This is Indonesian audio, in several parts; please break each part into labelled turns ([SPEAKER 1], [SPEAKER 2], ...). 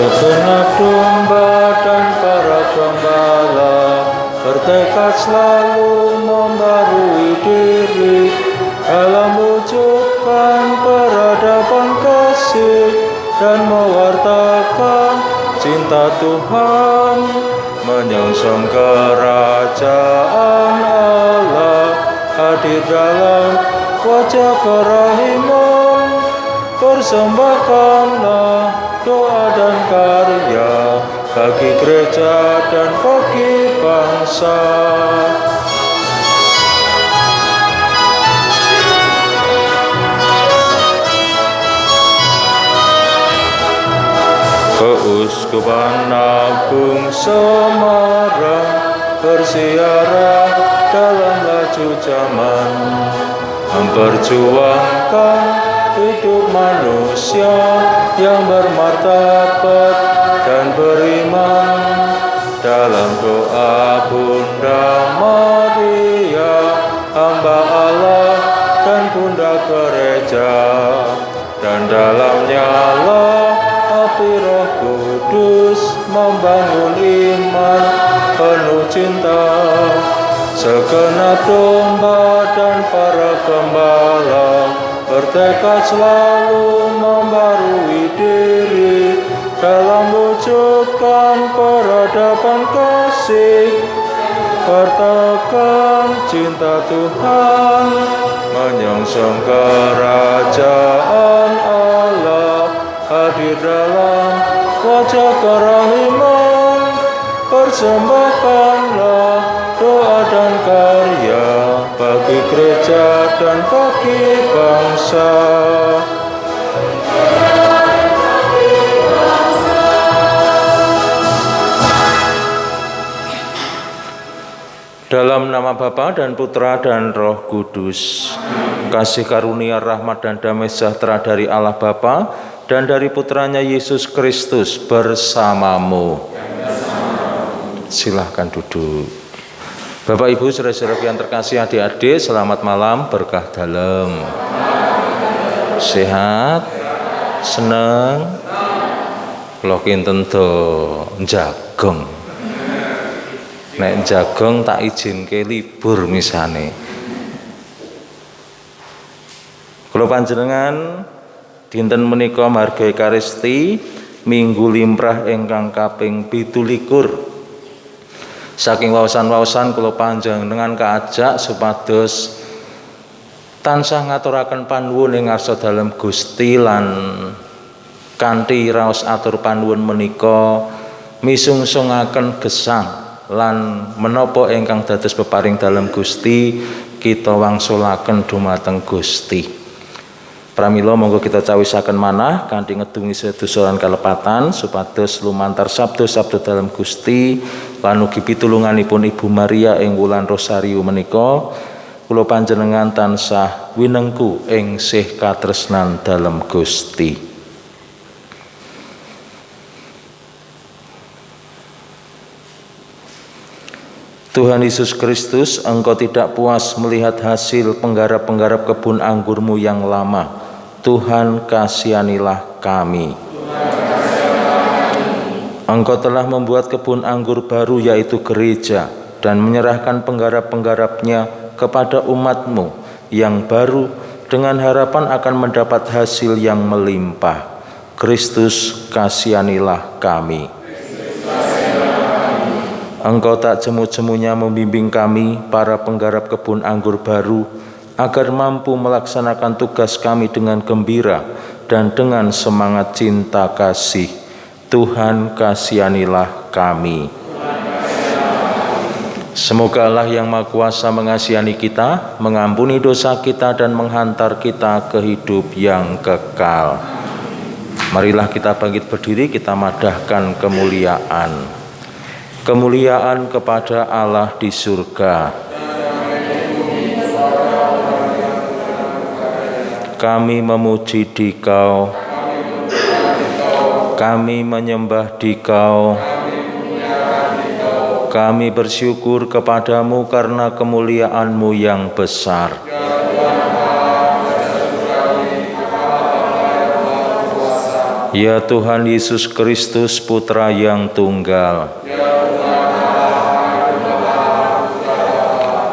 [SPEAKER 1] Segenap domba dan para gembala bertekad selalu membarui diri dalam wujudkan peradaban kasih dan mewartakan cinta Tuhan, menyongsong kerajaan Allah hadir dalam wajah kerahiman. Persembahkanlah doa dan karya bagi gereja dan bagi bangsa. Keuskupan Agung Semarang bersiara dalam laju zaman, memperjuangkan hidup manusia yang bermartabat dan beriman. Dalam doa Bunda Maria, hamba Allah dan Bunda Gereja, dan dalamnya lah api Roh Kudus membangun iman penuh cinta. Segenap domba dan para gembala bertekad selalu membarui diri dalam wujudkan peradaban kasih, wartakan cinta Tuhan, menyongsong kerajaan Allah hadir dalam wajah kerahiman. Persembahkanlah doa dan karya bagi gereja dan bagi bangsa. Dalam nama Bapa dan Putra dan Roh Kudus, kasih karunia, rahmat dan damai sejahtera dari Allah Bapa dan dari Putranya Yesus Kristus bersamamu. Silahkan duduk. Bapak Ibu saudara-saudara yang terkasih, adik-adik, selamat malam, berkah dalam. Sehat, seneng, lokin tentu jagong. Nek jagong tak izin ke libur misane. Kula panjenengan dinten menika margi Ekaristi Minggu Limrah ingkang kaping 17. Saking wawasan-wawasan kula panjenengan kaajak supados tansah ngaturaken panuwun ing ngarsa dalem Gusti lan kanthi raos atur panuwun menika misungsungaken gesang lan menapa ingkang dados peparing dalem Gusti kita wangsulaken dumateng Gusti. Pramila monggo kita cawisaken manah kanthi ngedungi sedosoran kalepatan supados lumantar sabda-sabda dalem Gusti lan ugi pitulunganipun Ibu Maria ing wulan Rosario menika kula panjenengan tansah winengku ing sih katresnan dalem Gusti. Tuhan Yesus Kristus, Engkau tidak puas melihat hasil penggarap-penggarap kebun anggurmu yang lama. Tuhan, kasihanilah kami. Engkau telah membuat kebun anggur baru, yaitu gereja, dan menyerahkan penggarap-penggarapnya kepada umat-Mu yang baru dengan harapan akan mendapat hasil yang melimpah. Kristus, kasihanilah kami. Engkau tak jemu-jemunya membimbing kami, para penggarap kebun anggur baru, agar mampu melaksanakan tugas kami dengan gembira dan dengan semangat cinta kasih. Tuhan, kasihanilah kami. Semoga Allah yang Maha Kuasa mengasihani kita, mengampuni dosa kita dan menghantar kita ke hidup yang kekal. Marilah kita bangkit berdiri, kita madahkan kemuliaan. Kemuliaan kepada Allah di surga. Kami memuji Dikau, kami menyembah Dikau, kami bersyukur kepadamu karena kemuliaan-Mu yang besar. Ya Tuhan Yesus Kristus, Putra yang tunggal,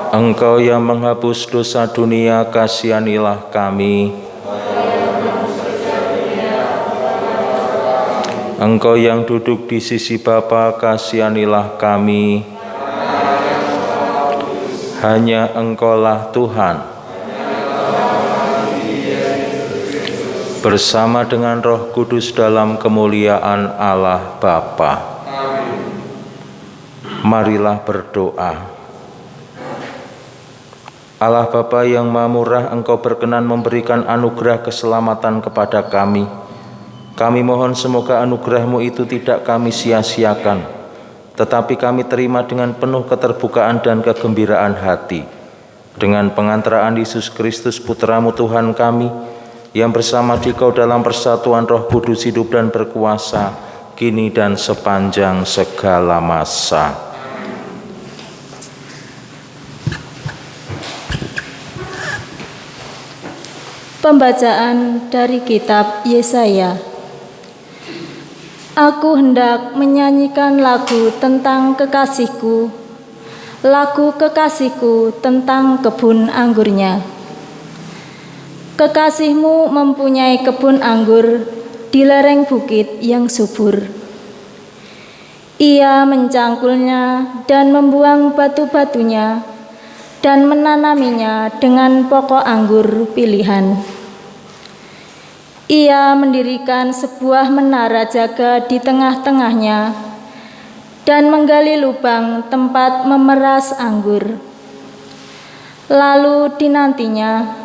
[SPEAKER 1] Engkau yang menghapus dosa dunia, kasihanilah kami. Engkau yang duduk di sisi Bapa, kasihanilah kami. Hanya Engkaulah Tuhan. Bersama dengan Roh Kudus dalam kemuliaan Allah Bapa. Marilah berdoa. Allah Bapa yang Maha Murah, Engkau berkenan memberikan anugerah keselamatan kepada kami. Kami mohon semoga anugerah-Mu itu tidak kami sia-siakan, tetapi kami terima dengan penuh keterbukaan dan kegembiraan hati. Dengan pengantaraan Yesus Kristus, Putra-Mu Tuhan kami, yang bersama Dikau dalam persatuan Roh Kudus hidup dan berkuasa, kini dan sepanjang segala masa.
[SPEAKER 2] Pembacaan dari kitab Yesaya. Aku hendak menyanyikan lagu tentang kekasihku, lagu kekasihku tentang kebun anggurnya. Kekasihmu mempunyai kebun anggur di lereng bukit yang subur. Ia mencangkulnya dan membuang batu-batunya dan menanaminya dengan pokok anggur pilihan. Ia mendirikan sebuah menara jaga di tengah-tengahnya dan menggali lubang tempat memeras anggur. Lalu dinantinya,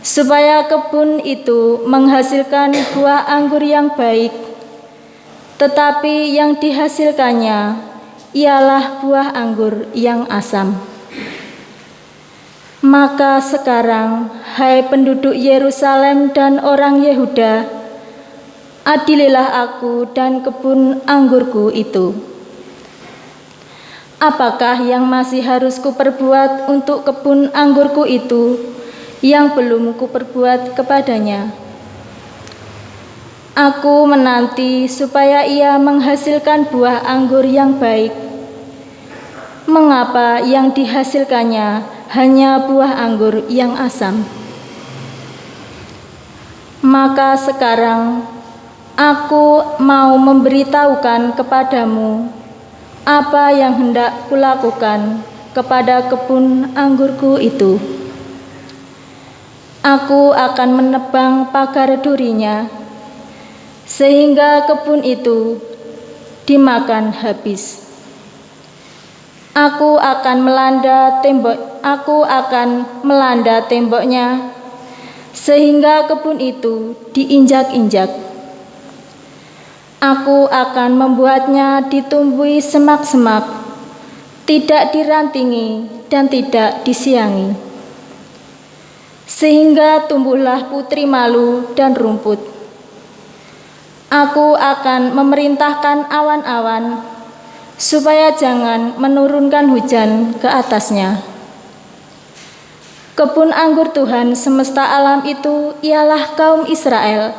[SPEAKER 2] supaya kebun itu menghasilkan buah anggur yang baik, tetapi yang dihasilkannya ialah buah anggur yang asam. Maka sekarang, hai penduduk Yerusalem dan orang Yehuda, adililah aku dan kebun anggurku itu. Apakah yang masih harus kuperbuat untuk kebun anggurku itu yang belum kuperbuat kepadanya? Aku menanti supaya ia menghasilkan buah anggur yang baik. Mengapa yang dihasilkannya hanya buah anggur yang asam? Maka sekarang aku mau memberitahukan kepadamu apa yang hendak kulakukan kepada kebun anggurku itu. Aku akan menebang pagar durinya, sehingga kebun itu dimakan habis. Aku akan melanda temboknya, sehingga kebun itu diinjak-injak. Aku akan membuatnya ditumbuhi semak-semak, tidak dirantingi dan tidak disiangi, sehingga tumbuhlah putri malu dan rumput. Aku akan memerintahkan awan-awan supaya jangan menurunkan hujan ke atasnya. Kebun anggur Tuhan semesta alam itu ialah kaum Israel,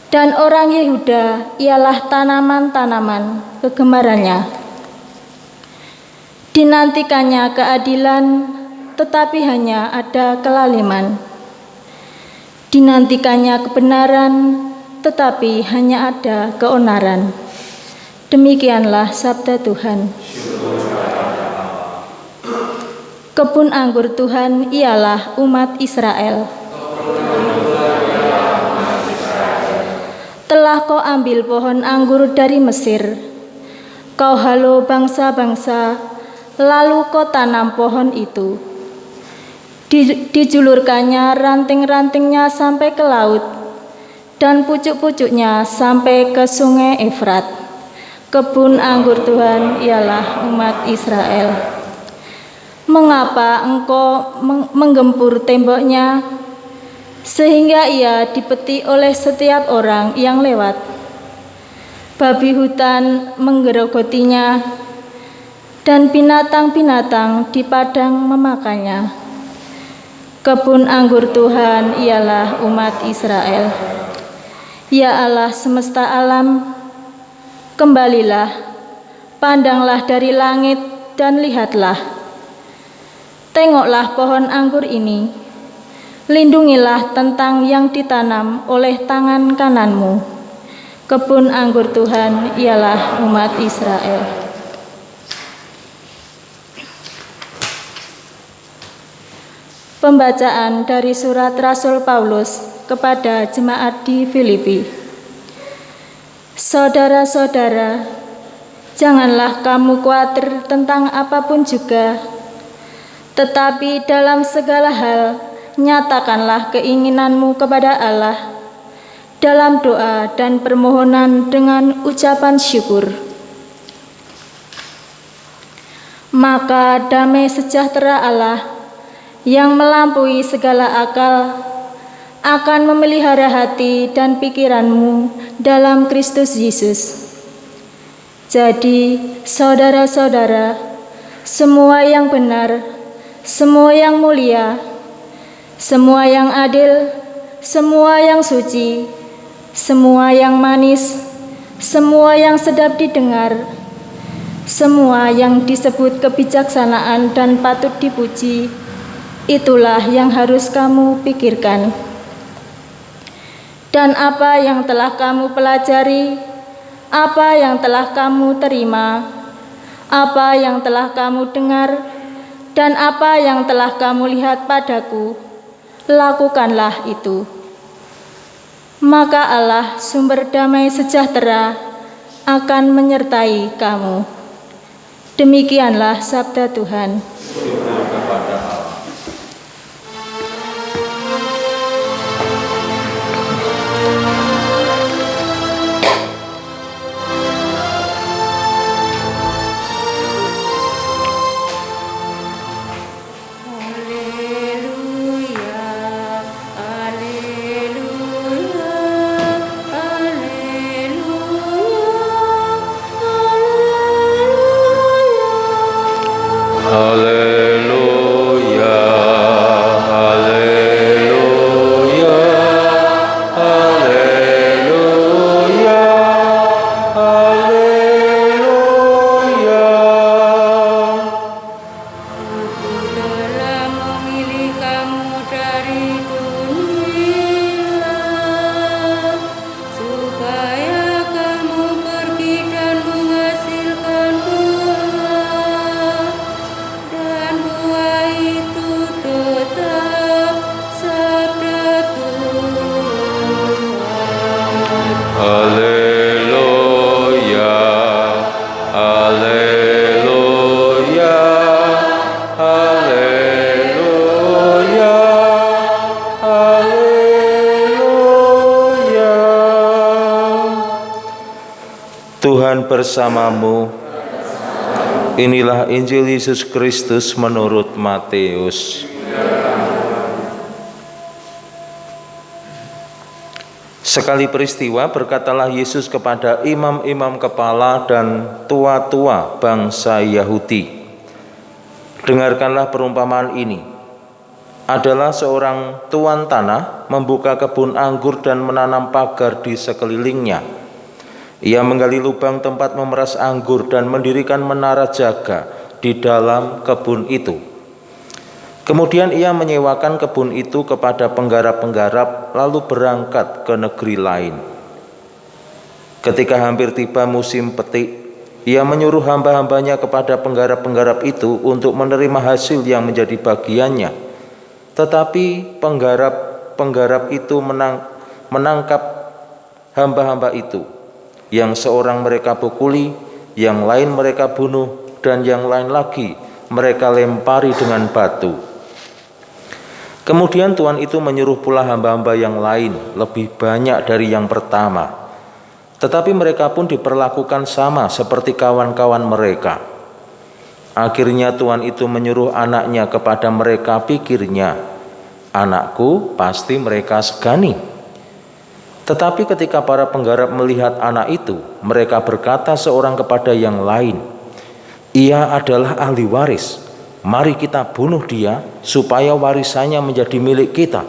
[SPEAKER 2] dan orang Yehuda ialah tanaman-tanaman kegemarannya. Dinantikannya keadilan, tetapi hanya ada kelaliman. Dinantikannya kebenaran, tetapi hanya ada keonaran. Demikianlah sabda Tuhan. Kebun anggur Tuhan ialah umat Israel. Telah kau ambil pohon anggur dari Mesir, kau halau bangsa-bangsa, lalu kau tanam pohon itu. Dijulurkannya ranting-rantingnya sampai ke laut, dan pucuk-pucuknya sampai ke sungai Efrat. Kebun anggur Tuhan ialah umat Israel. Mengapa engkau menggempur temboknya, sehingga ia dipeti oleh setiap orang yang lewat? Babi hutan menggerogotinya, dan binatang-binatang di padang memakannya. Kebun anggur Tuhan ialah umat Israel. Ya Allah semesta alam, kembalilah, pandanglah dari langit dan lihatlah. Tengoklah pohon anggur ini, lindungilah tentang yang ditanam oleh tangan kananmu. Kebun anggur Tuhan ialah umat Israel. Pembacaan dari surat Rasul Paulus kepada jemaat di Filipi. Saudara-saudara, janganlah kamu khawatir tentang apapun juga, tetapi dalam segala hal nyatakanlah keinginanmu kepada Allah dalam doa dan permohonan dengan ucapan syukur. Maka damai sejahtera Allah yang melampaui segala akal akan memelihara hati dan pikiranmu dalam Kristus Yesus. Jadi, saudara-saudara, semua yang benar, semua yang mulia, semua yang adil, semua yang suci, semua yang manis, semua yang sedap didengar, semua yang disebut kebijaksanaan dan patut dipuji, itulah yang harus kamu pikirkan. Dan apa yang telah kamu pelajari, apa yang telah kamu terima, apa yang telah kamu dengar, dan apa yang telah kamu lihat padaku, lakukanlah itu. Maka Allah sumber damai sejahtera akan menyertai kamu. Demikianlah sabda Tuhan.
[SPEAKER 1] Tuhan bersamamu. Inilah Injil Yesus Kristus menurut Matius. Sekali peristiwa berkatalah Yesus kepada imam-imam kepala dan tua-tua bangsa Yahudi, "Dengarkanlah perumpamaan ini. Adalah seorang tuan tanah membuka kebun anggur dan menanam pagar di sekelilingnya. Ia menggali lubang tempat memeras anggur dan mendirikan menara jaga di dalam kebun itu. Kemudian ia menyewakan kebun itu kepada penggarap-penggarap, lalu berangkat ke negeri lain. Ketika hampir tiba musim petik, ia menyuruh hamba-hambanya kepada penggarap-penggarap itu untuk menerima hasil yang menjadi bagiannya. Tetapi penggarap-penggarap itu menangkap hamba-hamba itu. Yang seorang mereka pukuli, yang lain mereka bunuh, dan yang lain lagi mereka lempari dengan batu. Kemudian Tuhan itu menyuruh pula hamba-hamba yang lain, lebih banyak dari yang pertama. Tetapi mereka pun diperlakukan sama seperti kawan-kawan mereka. Akhirnya Tuhan itu menyuruh anaknya kepada mereka, pikirnya, anakku pasti mereka segani. Tetapi ketika para penggarap melihat anak itu, mereka berkata seorang kepada yang lain, ia adalah ahli waris. Mari kita bunuh dia supaya warisannya menjadi milik kita.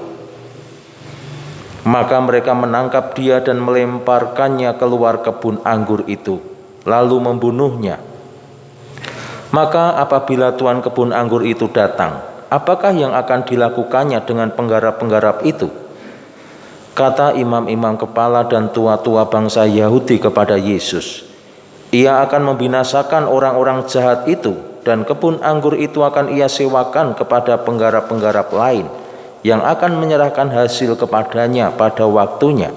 [SPEAKER 1] Maka mereka menangkap dia dan melemparkannya keluar kebun anggur itu, lalu membunuhnya. Maka apabila tuan kebun anggur itu datang, apakah yang akan dilakukannya dengan penggarap-penggarap itu? Kata imam-imam kepala dan tua-tua bangsa Yahudi kepada Yesus, ia akan membinasakan orang-orang jahat itu, dan kebun anggur itu akan ia sewakan kepada penggarap-penggarap lain yang akan menyerahkan hasil kepadanya pada waktunya.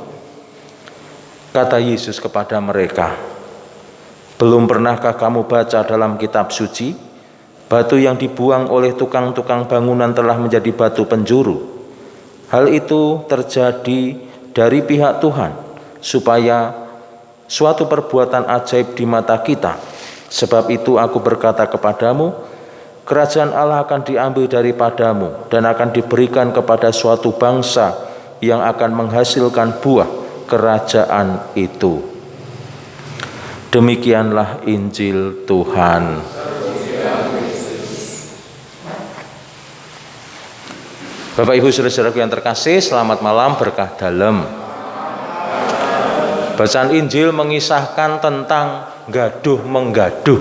[SPEAKER 1] Kata Yesus kepada mereka, belum pernahkah kamu baca dalam kitab suci, batu yang dibuang oleh tukang-tukang bangunan telah menjadi batu penjuru. Hal itu terjadi dari pihak Tuhan, supaya suatu perbuatan ajaib di mata kita. Sebab itu aku berkata kepadamu, kerajaan Allah akan diambil daripadamu dan akan diberikan kepada suatu bangsa yang akan menghasilkan buah kerajaan itu. Demikianlah Injil Tuhan. Bapak Ibu saudara-saudaraku yang terkasih, selamat malam, berkah dalem. Bacaan Injil mengisahkan tentang gaduh menggaduh,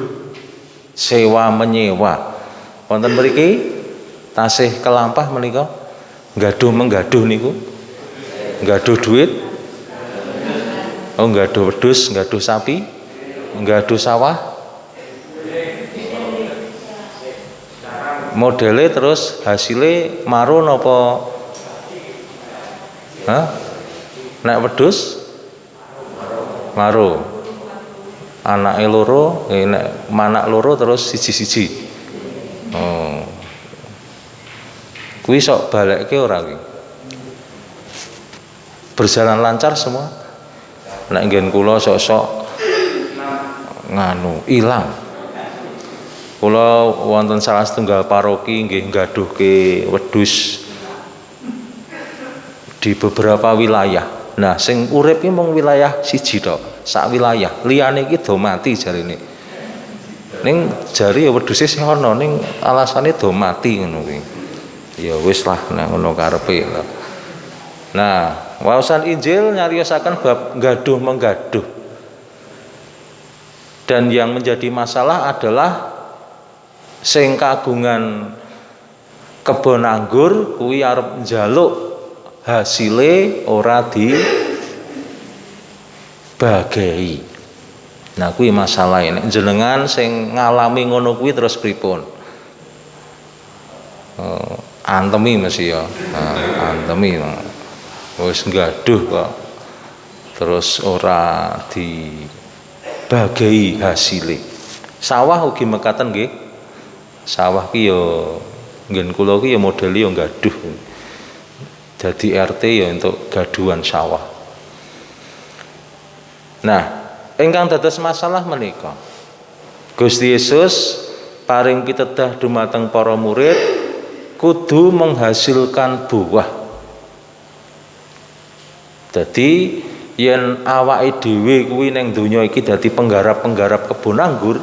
[SPEAKER 1] sewa menyewa. Wonten mriki tasih kelampah menika gaduh menggaduh niku. Gaduh duit. Oh, gaduh wedhus, gaduh sapi, gaduh sawah. Modele terus hasilnya marun apa? Hah? Nek wedhus maru. Anake loro, nek manak loro terus siji-siji. Oh. Kuwi sok balekke ora kuwi. Berjalan lancar semua. Nek nggen kula sok-sok ilang. Kula wonten salah setunggal paroki nggih nggaduhke wedhus di beberapa wilayah. Nah, sing urip ki mung wilayah siji tok, sak wilayah. Liyane iki do mati jarine. Ning jari ya wedhuse sing ana ning alasane do mati ngono kuwi. Ya wis lah nek ngono karepe. Nah, waosan Injil nyariosaken bab gaduh menggaduh. Dan yang menjadi masalah adalah sing kagungan kebon anggur kuwi arep njaluk hasile ora dibagei. Nah kuwi masalah ini. Jenengan sing ngalami ngono kuwi terus pripun? Antemi mesti ya. Antemi. Wis nggaduh kok. Terus ora dibagei hasile. Sawah ugi mekaten nggih. Sawah ki ya nggen kula ki ya modele ya nggaduh. Jadi RT ya untuk gaduhan sawah. Nah, ingkang dados masalah menika, Gusti Yesus paring pitedah dumateng para murid kudu menghasilkan buah. Jadi yen awake dhewe kuwi ning donya iki dadi penggarap-penggarap kebon anggur,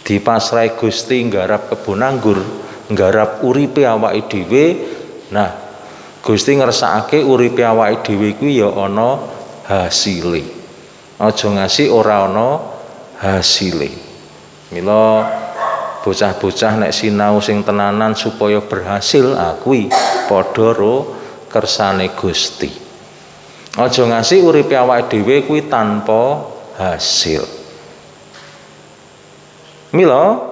[SPEAKER 1] dipasrahi Gusti nggarap kebon anggur, nggarap uripe awake dhewe. Nah, Gusti ngersakake uripe awake dhewe kuwi ya ana hasile. Aja ngasih ora ana hasile. Mila bocah-bocah nek sinau sing tenanan supaya berhasil, kuwi padha ro kersane Gusti. Aja ngasih uripe awake dhewe kuwi tanpa hasil. Mila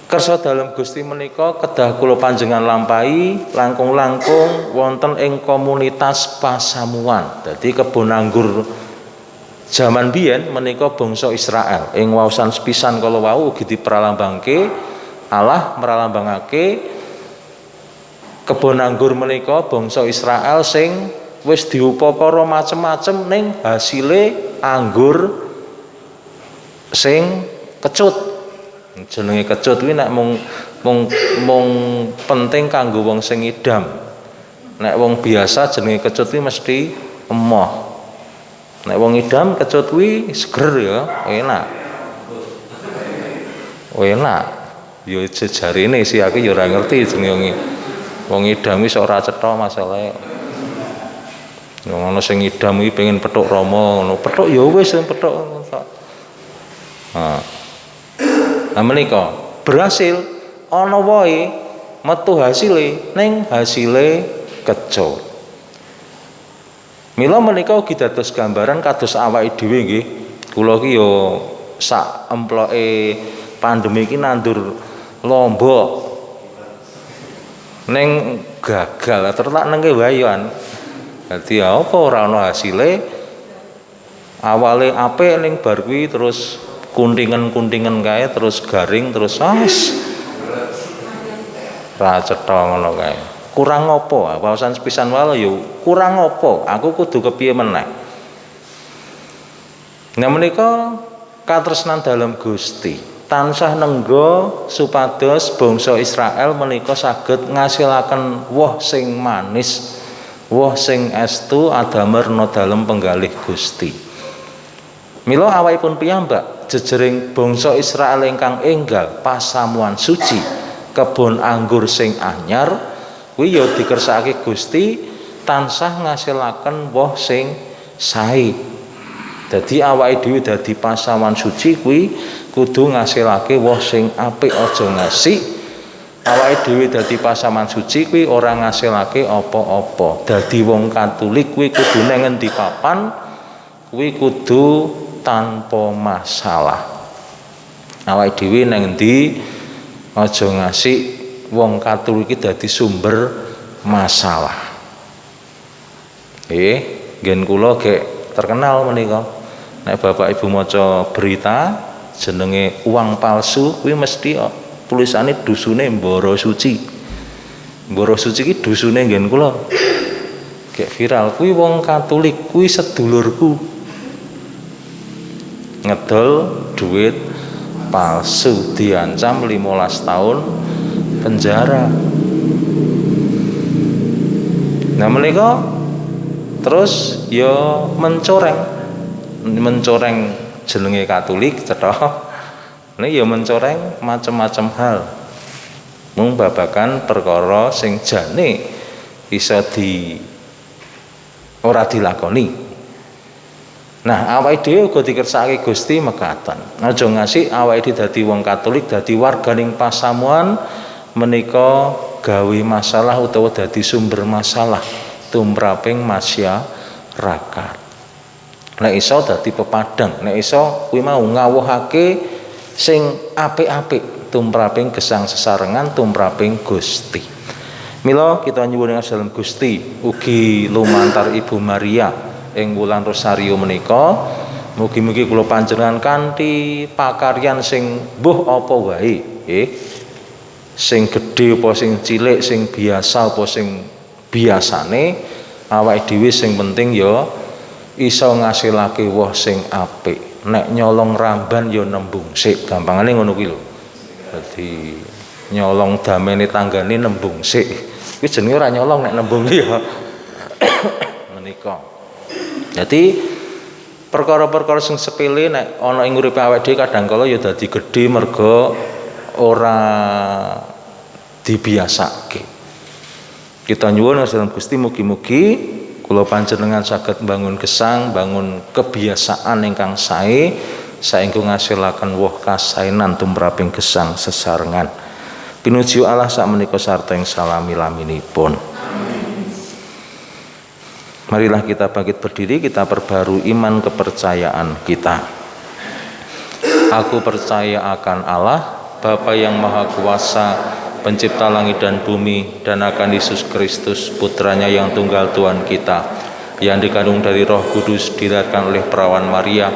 [SPEAKER 1] kersa dalem Gusti menika kedah kula panjenengan lampahi langkung-langkung wonten ing komunitas pasamuan. Dadi kebon anggur jaman biyen menika bangsa Israel. Ing waosan sepisan kala wau ugi dipralambangke Allah meralambangake kebon anggur menika bangsa Israel sing wis diupakara macem-macem ning hasile anggur sing kecut. Jenenge kecut kuwi nek mung penting kanggo wong sing idam. Nek wong biasa jenenge kecut kuwi mesti emoh. Nek wong idam kecut kuwi seger ya, enak. Enak. Ya jejarine sih aku ya ora ngerti jenenge wong idam wis ora cetha masalahe. Ngono sing ngidam iki pengen petuk Rama, ngono. Petuk ya wis petuk. Nah menika berhasil ana wae metu hasile ning hasile keco. Mila menika ugi dados gambaran kados awake dhewe nggih. Kula ki ya sak emploke pandemi iki nandur lombok ning gagal terus tak nengke wayan. Dadi apa ora ana hasile. Awale apik ning bar kuwi terus kuntingan kae terus garing terus ra cetha ngono kae. Kurang apa? Wawasan sepisan wae ya kurang apa? Aku kudu kepiye meneh. Nah menika katresnan dalam Gusti tansah nenggo supados bangsa Israel menika saged ngasilaken woh sing manis, woh sing estu adamerna dalem penggalih Gusti. Mila awakipun piyambak jejering bangsa Israel ingkang enggal pasamuan suci kebon anggur sing anyar kuwi ya dikersakake Gusti tansah ngasilaken woh sing sae. Dadi awake dhewe dadi pasamuan suci kuwi kudu ngasilake woh sing apik, aja ngasih. Awake dhewe dadi pasamuan suci kuwi ora ngasilake apa-apa. Dadi wong Katolik kuwi kudune ngendi papan kuwi kudu tanpa masalah. Awake dhewe nang endi aja ngasih wong Katolik iki dadi sumber masalah. Ngen kula gek terkenal menika. Nek Bapak Ibu maca berita jenenge uang palsu kuwi mesti tulisane dusune Mboro Suci. Mboro Suci ki dusune ngen kula. Gek viral kuwi wong Katolik kuwi sedulurku. Ngedol duit palsu diancam 15 tahun penjara. Nah menika terus ya mencoreng jenenge Katolik cetha. Ini ya mencoreng macam-macam hal. Mung babakan perkara sing jane iso ora dilakoni. Nah, awake dhewe uga dikersakake Gusti mekaten. Aja ngasih awake dhewe dadi wong Katolik, dadi warganing pasamuan menika gawe masalah utawa dadi sumber masalah tumraping masyarakat. Nek iso dadi pepadang, nek iso kuwi mau ngawuhake sing apik-apik tumraping gesang sesarengan tumraping Gusti. Mila kita nyuwun dalam Gusti ugi lumantar Ibu Maria ing wulan Rosario menika mugi-mugi kula panjenengan kanthi pakaryan sing mbuh apa wae, sing gedhe apa sing cilik, sing biasa apa sing biasane awake dhewe sing penting ya iso ngasilake woh sing apik. Nek nyolong ramban ya nembung sik, gampangane ngono kuwi lho. Dadi nyolong damene tanggane nembung sik. Kuwi jenenge ora nyolong nek nembung ya. Menika. Jadi perkara-perkara sing sepele nek ana ing uripe awake dhewe kadang kala ya dadi gedhe merga ora dibiasake. Kita nyuwun dalam Gusti mugi-mugi kula panjenengan saged bangun gesang, bangun kebiasaan ingkang sae saengga ngasilaken woh kasaenan tumraping gesang sesarengan. Pinuji Allah sakmenika sarta ing salami-laminipun. Marilah kita bangkit berdiri, kita perbarui iman kepercayaan kita. Aku percaya akan Allah, Bapa yang Maha Kuasa, Pencipta langit dan bumi, dan akan Yesus Kristus, Putranya yang tunggal Tuhan kita, yang dikandung dari Roh Kudus, dilahirkan oleh perawan Maria,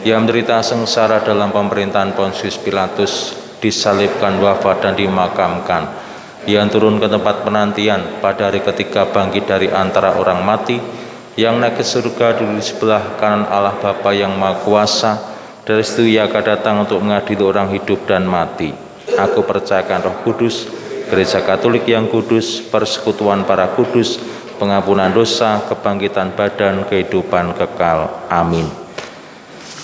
[SPEAKER 1] yang menderita sengsara dalam pemerintahan Pontius Pilatus, disalibkan, wafat dan dimakamkan, yang turun ke tempat penantian, pada hari ketiga bangkit dari antara orang mati, yang naik ke surga duduk di sebelah kanan Allah Bapa yang Maha Kuasa, dari situ Ia akan datang untuk mengadili orang hidup dan mati. Aku percayakan Roh Kudus, Gereja Katolik yang kudus, persekutuan para kudus, pengampunan dosa, kebangkitan badan, kehidupan kekal. Amin.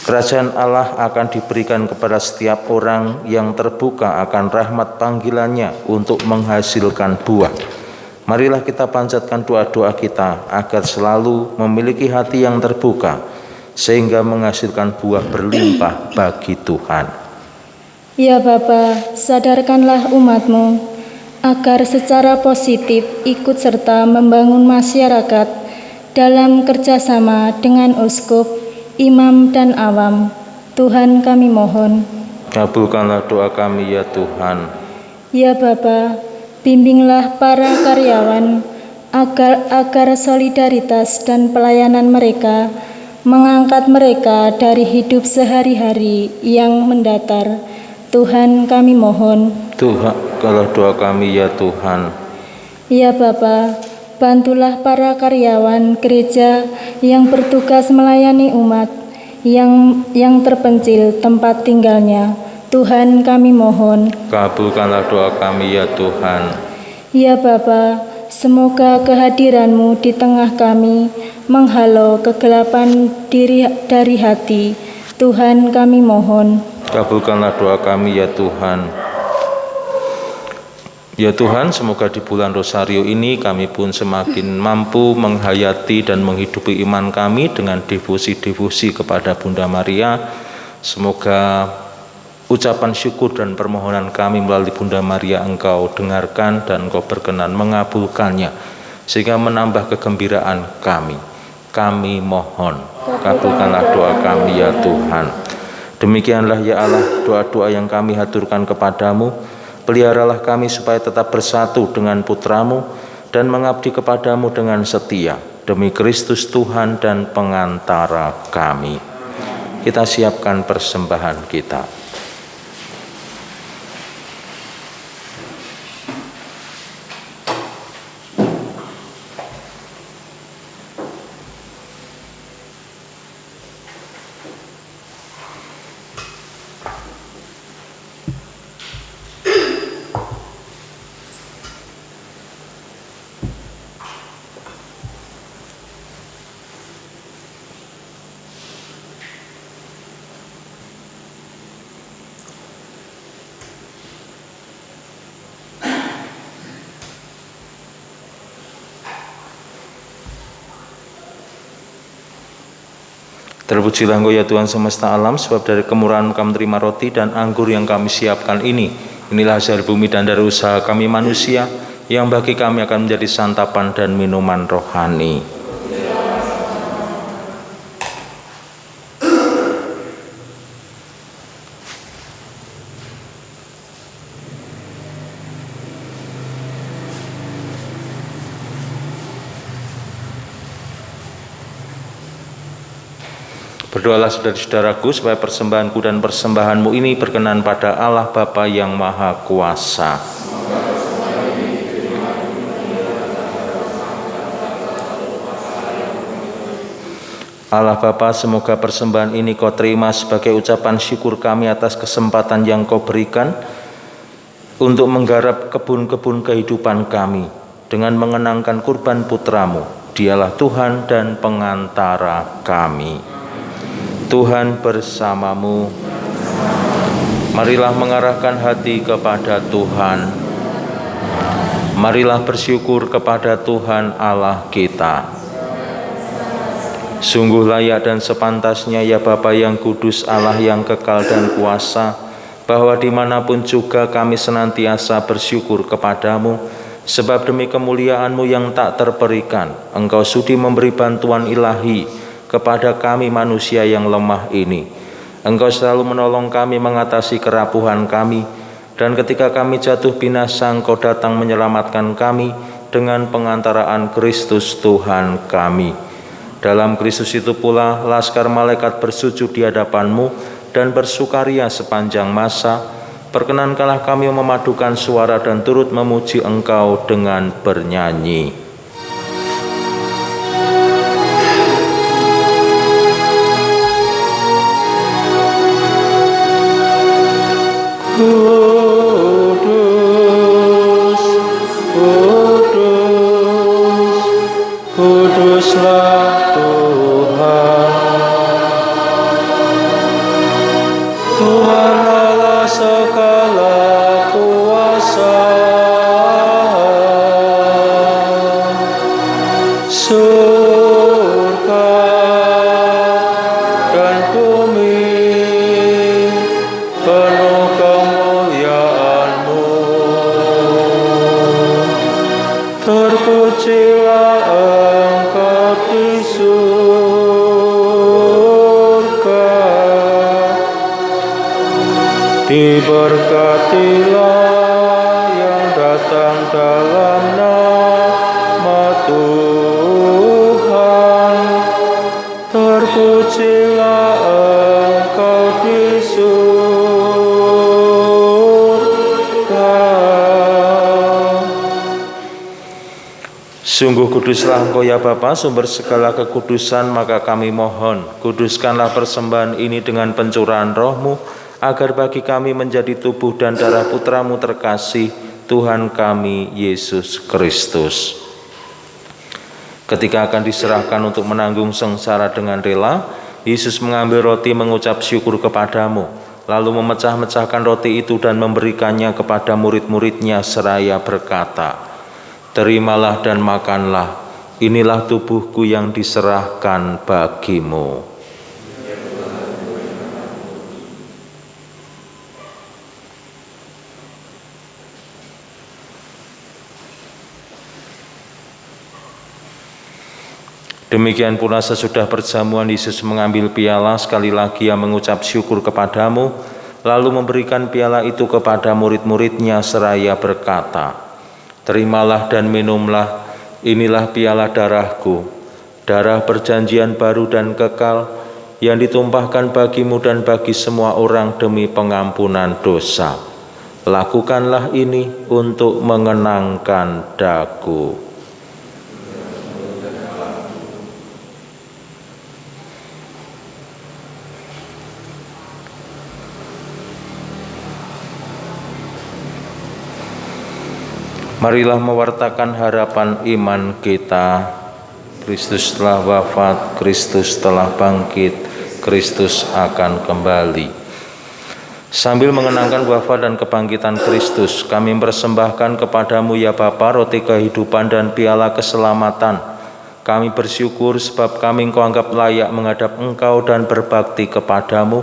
[SPEAKER 1] Kerajaan Allah akan diberikan kepada setiap orang yang terbuka akan rahmat panggilannya untuk menghasilkan buah. Marilah kita panjatkan doa-doa kita agar selalu memiliki hati yang terbuka sehingga menghasilkan buah berlimpah bagi Tuhan.
[SPEAKER 2] Ya Bapa, sadarkanlah umat-Mu agar secara positif ikut serta membangun masyarakat dalam kerjasama dengan uskup, imam, dan awam. Tuhan kami mohon.
[SPEAKER 1] Kabulkanlah doa kami ya Tuhan.
[SPEAKER 2] Ya Bapa, bimbinglah para karyawan agar solidaritas dan pelayanan mereka mengangkat mereka dari hidup sehari-hari yang mendatar. Tuhan kami mohon.
[SPEAKER 1] Tuhan, kalau doa kami ya Tuhan.
[SPEAKER 2] Ya Bapa, bantulah para karyawan gereja yang bertugas melayani umat yang terpencil tempat tinggalnya. Tuhan kami mohon.
[SPEAKER 1] Kabulkanlah doa kami ya Tuhan.
[SPEAKER 2] Ya Bapa, semoga kehadiran-Mu di tengah kami menghalau kegelapan dari hati. Tuhan kami mohon.
[SPEAKER 1] Kabulkanlah doa kami ya Tuhan. Ya Tuhan, semoga di bulan Rosario ini kami pun semakin mampu menghayati dan menghidupi iman kami dengan devosi-devosi kepada Bunda Maria. Semoga ucapan syukur dan permohonan kami melalui Bunda Maria Engkau dengarkan dan Engkau berkenan mengabulkannya, sehingga menambah kegembiraan kami. Kami mohon, kabulkanlah doa kami ya Tuhan. Demikianlah ya Allah doa-doa yang kami haturkan kepadamu. Peliharalah kami supaya tetap bersatu dengan Putramu dan mengabdi kepadamu dengan setia. Demi Kristus Tuhan dan pengantara kami. Kita siapkan persembahan kita. Terpujilah Engkau ya Tuhan semesta alam, sebab dari kemurahan kami menerima roti dan anggur yang kami siapkan ini. Inilah hasil bumi dan dari usaha kami manusia, yang bagi kami akan menjadi santapan dan minuman rohani. Berdoalah saudara-saudaraku supaya persembahanku dan persembahanmu ini berkenan pada Allah Bapa yang Maha Kuasa. Allah Bapa, semoga persembahan ini Kau terima sebagai ucapan syukur kami atas kesempatan yang Kau berikan untuk menggarap kebun-kebun kehidupan kami dengan mengenangkan kurban Putramu. Dialah Tuhan dan pengantara kami. Tuhan bersamamu. Marilah mengarahkan hati kepada Tuhan. Marilah bersyukur kepada Tuhan Allah kita. Sungguh layak dan sepantasnya ya Bapa yang kudus, Allah yang kekal dan kuasa, bahwa dimanapun juga kami senantiasa bersyukur kepadamu, sebab demi kemuliaan-Mu yang tak terperikan, Engkau sudi memberi bantuan ilahi kepada kami manusia yang lemah ini. Engkau selalu menolong kami mengatasi kerapuhan kami, dan ketika kami jatuh binasa, Engkau datang menyelamatkan kami dengan pengantaraan Kristus Tuhan kami. Dalam Kristus itu pula laskar malaikat bersujud di hadapan-Mu dan bersukaria sepanjang masa. Perkenankanlah kami memadukan suara dan turut memuji Engkau dengan bernyanyi. Kudus, kudus, kuduslah Tuhan, Tuhan Allah segala kuasa. Diberkatilah yang datang dalam nama Tuhan. Terpujilah Engkau di surga. Sungguh kuduslah Engkau ya Bapa, sumber segala kekudusan, maka kami mohon, kuduskanlah persembahan ini dengan pencurahan Roh-Mu, agar bagi kami menjadi tubuh dan darah Putra-Mu terkasih, Tuhan kami Yesus Kristus. Ketika akan diserahkan untuk menanggung sengsara dengan rela, Yesus mengambil roti, mengucap syukur kepadamu, lalu memecah-mecahkan roti itu dan memberikannya kepada murid-muridnya seraya berkata, "Terimalah dan makanlah, inilah tubuhku yang diserahkan bagimu." Demikian pula sesudah perjamuan Yesus mengambil piala, sekali lagi Ia mengucap syukur kepadamu, lalu memberikan piala itu kepada murid-muridnya seraya berkata, "Terimalah dan minumlah, inilah piala darahku, darah perjanjian baru dan kekal, yang ditumpahkan bagimu dan bagi semua orang demi pengampunan dosa. Lakukanlah ini untuk mengenangkan daku." Marilah mewartakan harapan iman kita. Kristus telah wafat, Kristus telah bangkit, Kristus akan kembali. Sambil mengenangkan wafat dan kebangkitan Kristus, kami persembahkan kepadamu ya Bapa roti kehidupan dan piala keselamatan. Kami bersyukur sebab kami Engkau anggap layak menghadap Engkau dan berbakti kepadamu.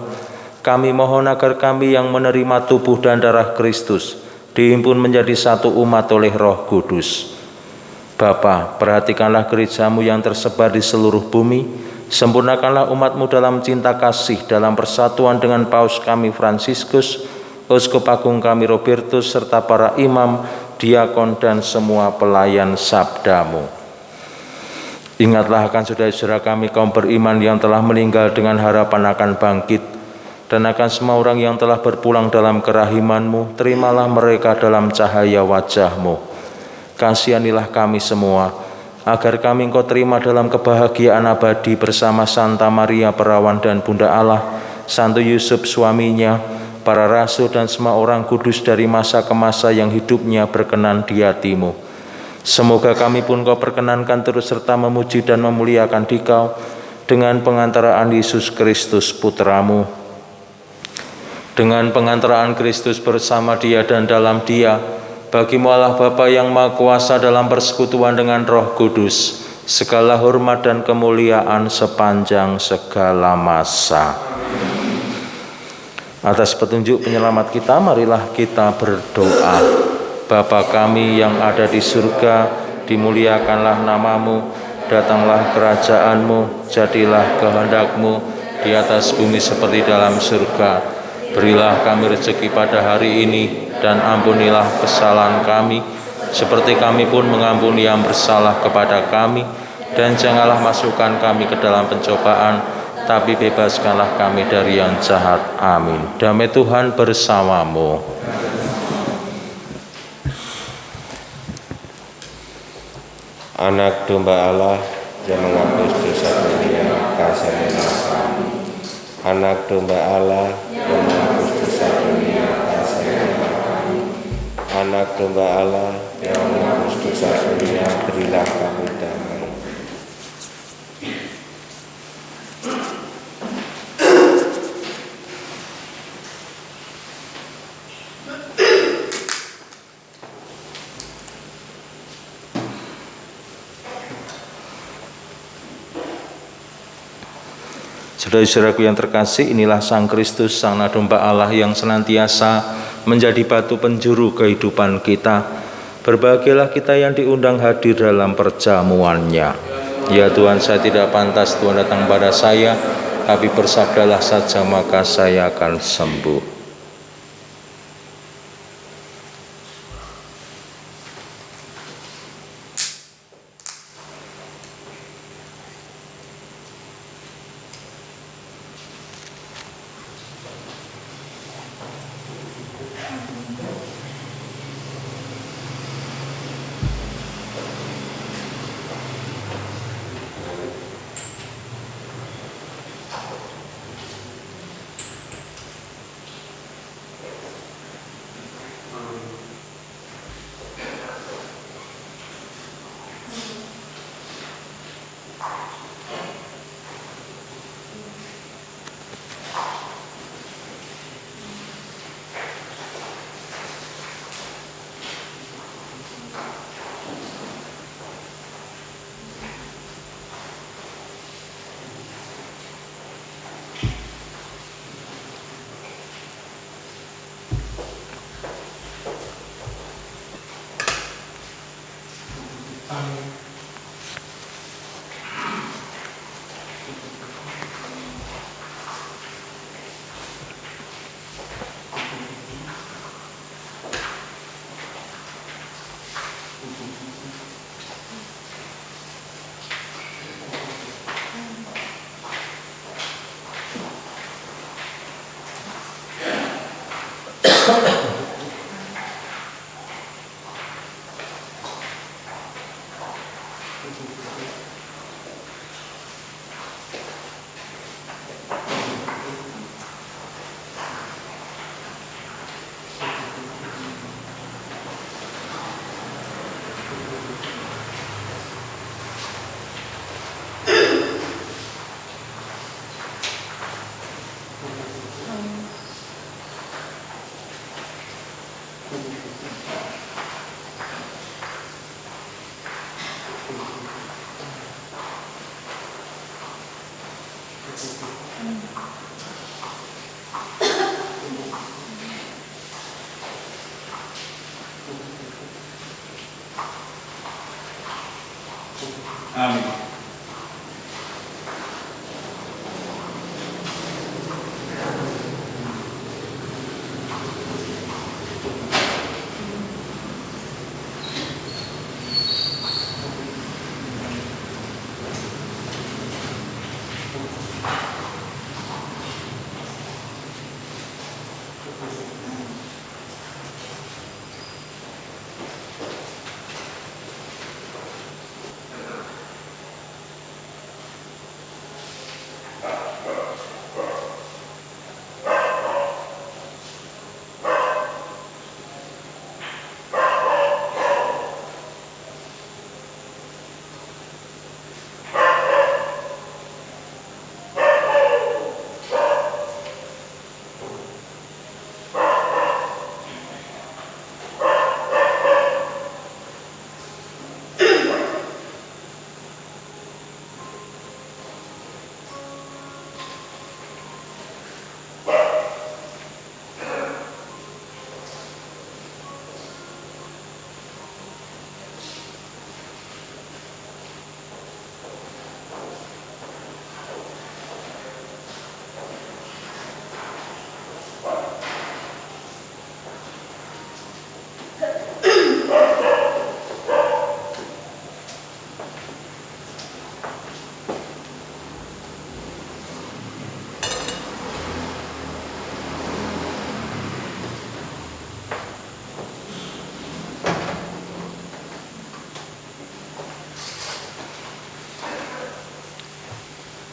[SPEAKER 1] Kami mohon agar kami yang menerima tubuh dan darah Kristus dihimpun menjadi satu umat oleh Roh Kudus. Bapa, perhatikanlah gerejamu yang tersebar di seluruh bumi, sempurnakanlah umatmu dalam cinta kasih, dalam persatuan dengan Paus kami Fransiskus, Uskup Agung kami Robertus, serta para imam, diakon, dan semua pelayan sabdamu. Ingatlah akan saudara-saudara kami kaum beriman yang telah meninggal dengan harapan akan bangkit, dan akan semua orang yang telah berpulang dalam kerahiman-Mu, terimalah mereka dalam cahaya wajah-Mu. Kasihanilah kami semua, agar kami Engkau terima dalam kebahagiaan abadi bersama Santa Maria Perawan dan Bunda Allah, Santo Yusuf suaminya, para rasul dan semua orang kudus dari masa ke masa yang hidupnya berkenan di hati-Mu. Semoga kami pun Kau perkenankan terus serta memuji dan memuliakan Dikau dengan pengantaraan Yesus Kristus Putra-Mu. Dengan pengantaraan Kristus bersama Dia dan dalam Dia, bagi-Mu Allah Bapa yang Maha Kuasa dalam persekutuan dengan Roh Kudus, segala hormat dan kemuliaan sepanjang segala masa. Atas petunjuk penyelamat kita, marilah kita berdoa. Bapa kami yang ada di surga, dimuliakanlah nama-Mu, datanglah kerajaan-Mu, jadilah kehendak-Mu di atas bumi seperti dalam surga. Berilah kami rezeki pada hari ini, dan ampunilah kesalahan kami, seperti kami pun mengampuni yang bersalah kepada kami. Dan janganlah masukkan kami ke dalam pencobaan, tapi bebaskanlah kami dari yang jahat. Amin. Damai Tuhan bersamamu.
[SPEAKER 3] Anak domba Allah yang menghapus dosa dunia, kasihanilah kami. Anak domba Allah yang menghapus dosa dunia, kasihanilah kami. Anak domba Allah yang menghapus dosa dunia, berilah kami damai.
[SPEAKER 1] Saudara-saudaraku yang terkasih, inilah Sang Kristus, Sang Anak Domba Allah yang senantiasa menjadi batu penjuru kehidupan kita. Berbahagialah kita yang diundang hadir dalam perjamuannya. Ya Tuhan, saya tidak pantas Tuhan datang pada saya, tapi bersabdalah saja maka saya akan sembuh.
[SPEAKER 4] Amin.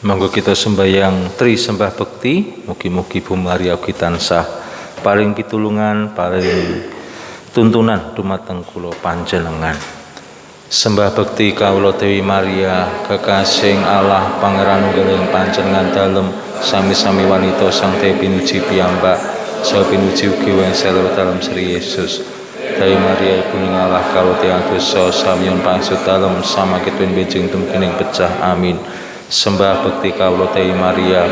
[SPEAKER 1] Monggo kita sembahyang tri sembah bekti, mugi-mugi Bu Maria ugi tansah paring pitulungan, paring tuntunan dumateng kula panjenengan. Sembah bekti kawula Dewi Maria, kekasing Allah Pangeran Nunggaling panjenengan dalem, sami-sami wanita sang Dewi pinuji piyambak, saha pinuji ugi wengsel dalem Sri Yesus. Dewi Maria Ibuning Allah kawula tiyang dosa samyon pangsut dalem samaketun benjing tumkining pecah. Amin. Sembah bekti kawula Dewi Maria,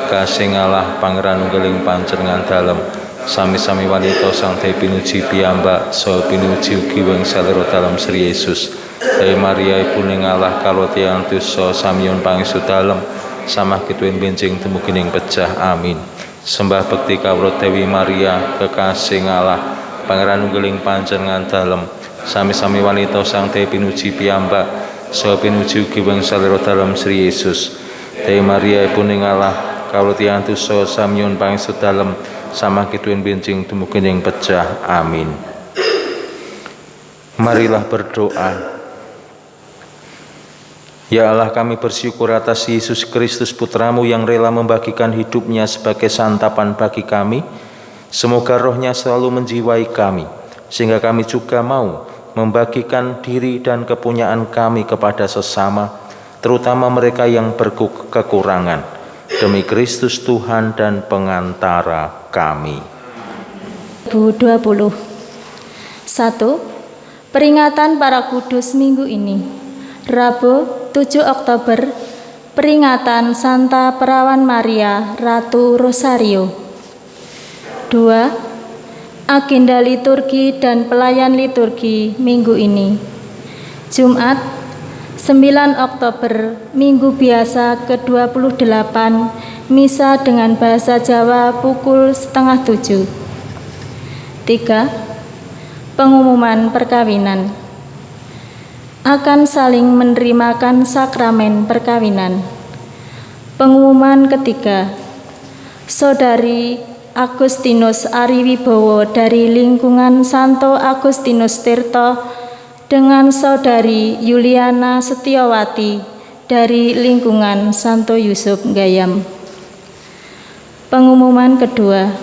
[SPEAKER 1] kasing Allah Pangeran Nunggaling panjenengan dalem, sami-sami wanita sang Dewi pinuji piyambak, saha pinuji ugi wengsal dalem Sri Yesus. Dewi Maria Ibuning Allah kawula tiyang dosa samyon pangsut dalem samaketun benjing tumkining pecah. Amin. Sembah bekti kawula Dewi Maria, kekasing Allah Pangeran Nunggaling panjenengan dalem, sami-sami wanita sang Dewi pinuji piyambak, saha pinuji ugi wengsal dalem Sri Yesus. Dewi Maria Ibuning Allah kawula tiyang dosa samyon pangsut dalem samaketun benjing tumugining pecah. Amin. Marilah berdoa. Ya Allah, kami bersyukur atas Yesus Kristus Putramu yang rela membagikan hidupnya sebagai santapan bagi kami. Semoga rohnya selalu menjiwai kami, sehingga kami juga mau membagikan diri dan kepunyaan kami kepada sesama, terutama mereka yang berkekurangan, demi Kristus Tuhan dan pengantara kami.
[SPEAKER 2] 2020. 1. Peringatan para kudus minggu ini. Rabu 7 Oktober, peringatan Santa Perawan Maria Ratu Rosario. 2. Agenda liturgi dan pelayan liturgi minggu ini. Jumat 9 Oktober, Minggu Biasa ke-28, Misa dengan bahasa Jawa pukul 6:30. 3. Pengumuman perkawinan. Akan saling menerimakan sakramen perkawinan. Pengumuman ketiga. Saudari Agustinus Ariwibowo dari lingkungan Santo Agustinus Tirto dengan Saudari Yuliana Setiawati dari lingkungan Santo Yusuf Gayam. Pengumuman kedua,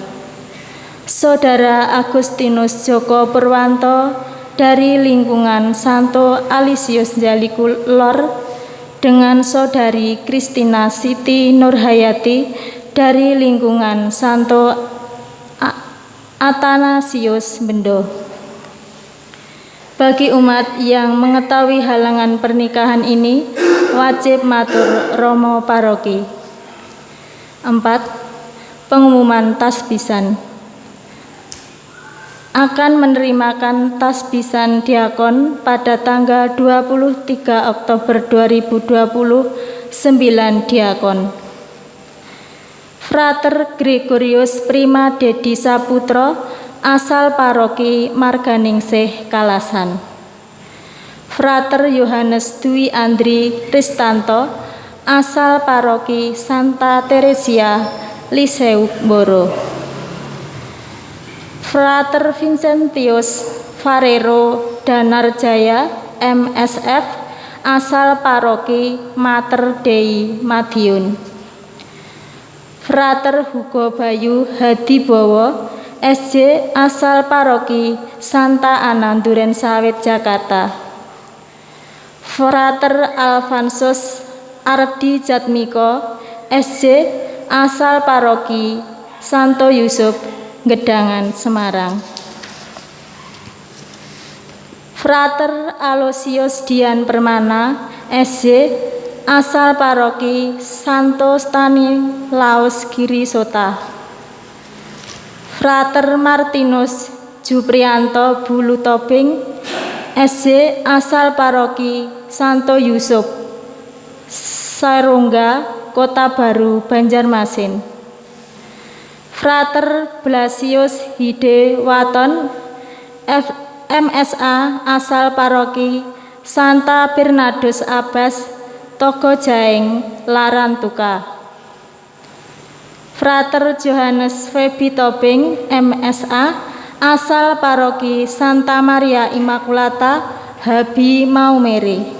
[SPEAKER 2] Saudara Agustinus Joko Purwanto dari lingkungan Santo Alisius Jalikulor dengan Saudari Kristina Siti Nurhayati dari lingkungan Santo Athanasius Bendo. Bagi umat yang mengetahui halangan pernikahan ini, wajib matur romo paroki. 4. Pengumuman tasbisan. Akan menerimakan tasbisan diakon pada tanggal 23 Oktober 2020, 9 diakon. Frater Gregorius Prima Dedi Saputro, asal paroki Marganingsih Kalasan. Frater Yohanes Dwi Andri Kristanto, asal paroki Santa Teresia Liseu Boro. Frater Vincentius Farero Danarjaya, MSF, asal paroki Mater Dei Madiun. Frater Hugo Bayu Hadibowo, SJ, asal paroki Santa Ana Duren Sawit, Jakarta. Frater Alfansus Ardi Jatmiko, SJ, asal paroki Santo Yusuf Gedangan, Semarang. Frater Alosius Dian Permana, SJ, asal paroki Santo Stanislaus Giri Sota. Frater Martinus Juprianto Bulu Tobing, SJ, asal paroki Santo Yusuf Sarungga, Kota Baru, Banjarmasin. Frater Blasius Hide Waton, MSA, asal paroki Santa Bernardus Abbas, Togo Jaeng, Larantuka. Frater Johannes Febi Tobing, MSA, asal paroki Santa Maria Immaculata, Habi Maumere.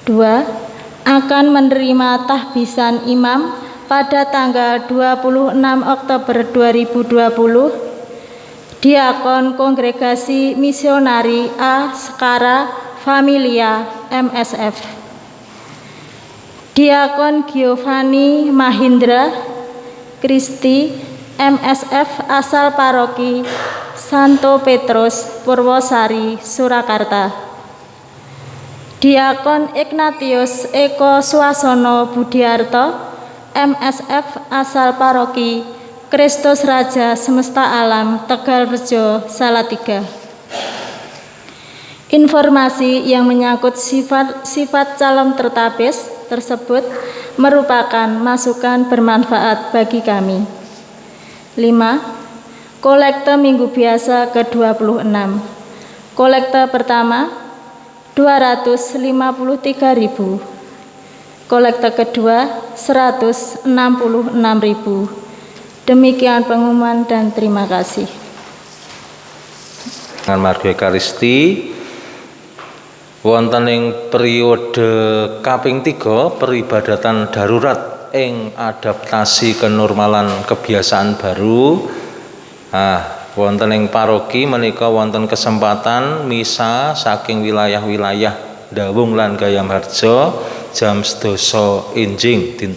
[SPEAKER 2] 2. Akan menerima tahbisan imam pada tanggal 26 Oktober 2020, Diakon Kongregasi Misionari A Sekara Familia, MSF. Diakon Giovanni Mahindra Kristi, MSF, asal paroki Santo Petrus Purwosari, Surakarta. Diakon Ignatius Eko Suasono Budiarto, MSF, asal paroki Kristus Raja Semesta Alam, Tegalrejo, Salatiga. Informasi yang menyangkut sifat calon tertapis tersebut merupakan masukan bermanfaat bagi kami. 5. Kolekte Minggu Biasa ke-26. Kolekte pertama 253.000. Kolekte kedua 166.000. Demikian pengumuman dan terima kasih.
[SPEAKER 1] Dengan marga Ekaristi wonten ing periode kaping 3 peribadatan darurat ing adaptasi kenormalan kebiasaan baru. Wonten ing paroki menika wonten kesempatan misa saking wilayah-wilayah Dawung lan Gayam Harjo jam 12 enjing dinten